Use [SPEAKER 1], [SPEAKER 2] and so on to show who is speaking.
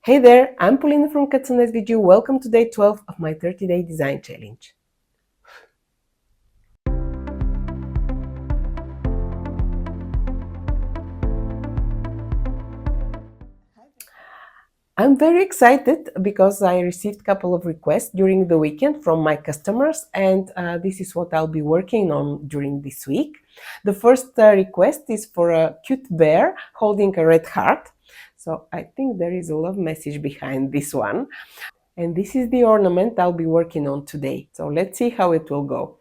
[SPEAKER 1] Hey there, I'm Pauline from CutsunSVG. Welcome to day 12 of my 30-day design challenge. I'm very excited because I received a couple of requests during the weekend from my customers, and this is what I'll be working on during this week. The first request is for a cute bear holding a red heart. So I think there is a love message behind this one. And this is the ornament I'll be working on today. So let's see how it will go.